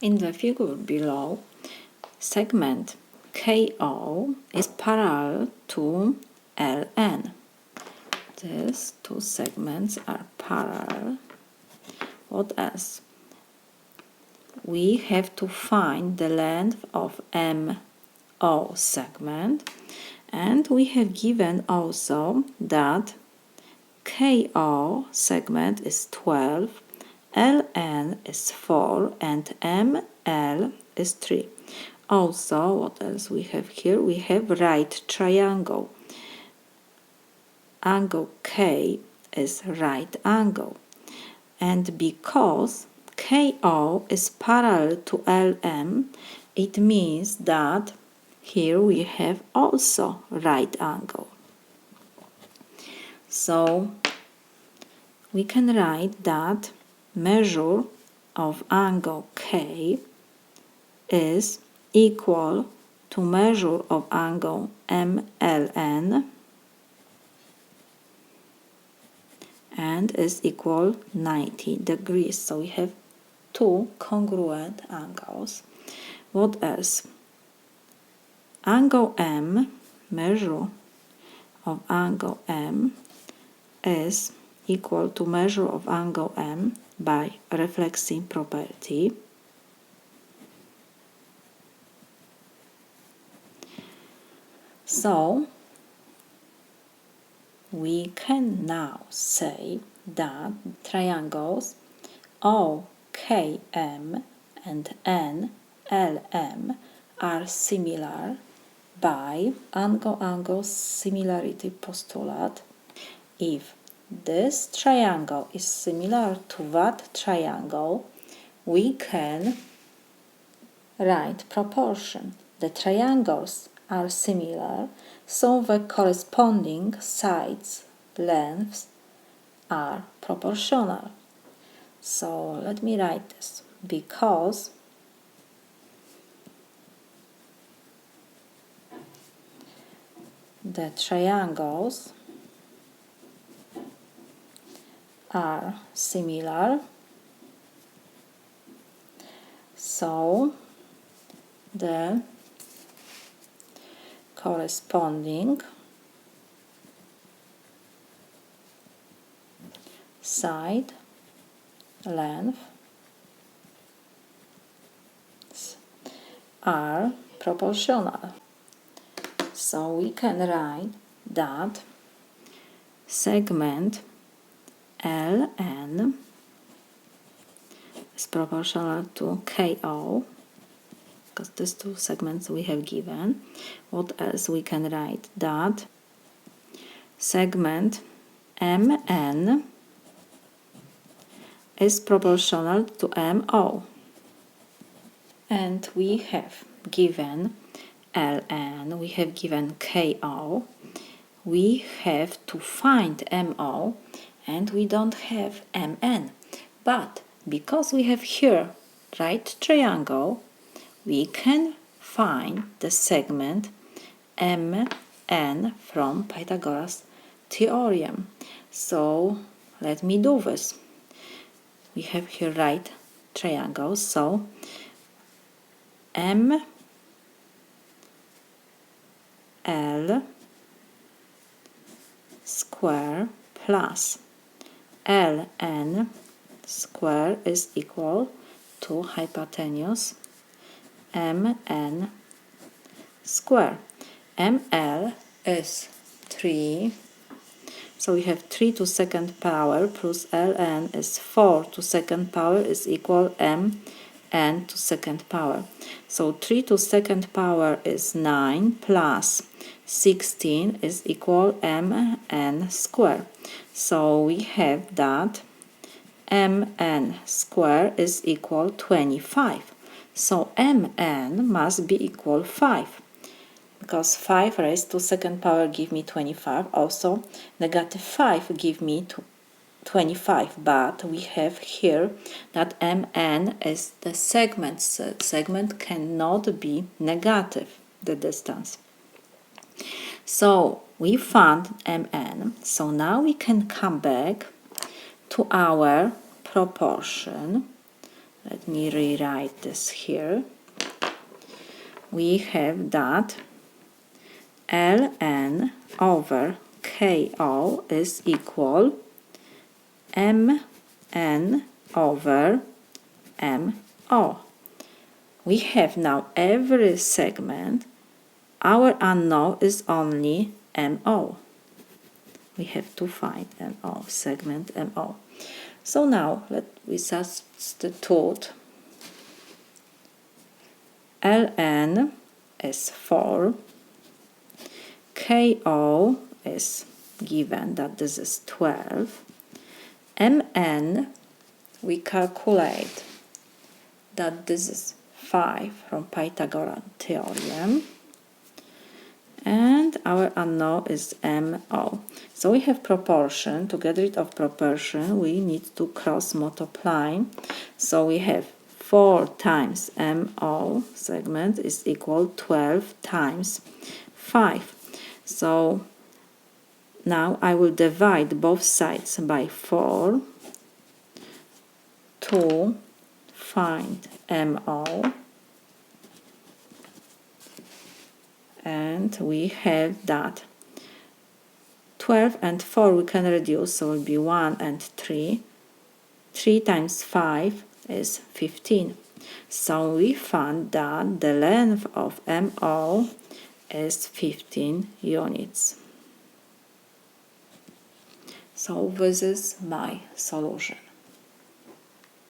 In the figure below, segment KO is parallel to LN. These two segments are parallel. What else? We have to find the length of MO segment, and we have given also that KO segment is 12, LN is 4, and ML is 3. Also, what else we have here? We have right triangle. Angle K is right angle. And because KO is parallel to LM, it means that here we have also right angle. So we can write that measure of angle K is equal to measure of angle MLN and is equal 90 degrees. So we have two congruent angles. What else? Angle M, measure of angle M, is equal to measure of angle M by reflexive property. So we can now say that triangles OKM and NLM are similar by angle-angle similarity postulate. If this triangle is similar to that triangle, we can write proportion. The triangles are similar, so the corresponding sides lengths are proportional. So let me write this. Because the triangles are similar, so the corresponding side length are proportional. So we can write that segment LN is proportional to KO, because these two segments we have given. What else? We can write that segment MN is proportional to MO. And we have given LN, we have given KO, we have to find MO, and we don't have MN. But because we have here right triangle, we can find the segment MN from Pythagoras theorem. So let me do this. We have here right triangles, so ML square plus LN square is equal to hypotenuse MN square. ML is 3, so we have 3 to second power plus LN is 4 to second power is equal MN to second power. So 3 to second power is 9 plus 16 is equal MN square. So we have that MN square is equal 25. So MN must be equal 5. Because 5 raised to second power give me 25. Also, negative 5 give me 25. But we have here that MN is the segment. So segment cannot be negative, the distance. So we found MN. So now we can come back to our proportion let me rewrite this here. We have that ln over ko is equal mn over mo. We have now every segment. Our unknown is only mo. We have to find mo, segment mo. So now we substitute ln is 4, ko is given that this is 12, mn we calculate that this is 5 from Pythagorean theorem, and our unknown is mo. So we have proportion. To get rid of proportion, we need to cross multiply. So we have 4 times mo segment is equal 12 times 5. So now I will divide both sides by 4 to find mo. And we have that 12 and 4 we can reduce, so it will be 1 and 3. 3 times 5 is 15. So we found that the length of MO is 15 units. So this is my solution.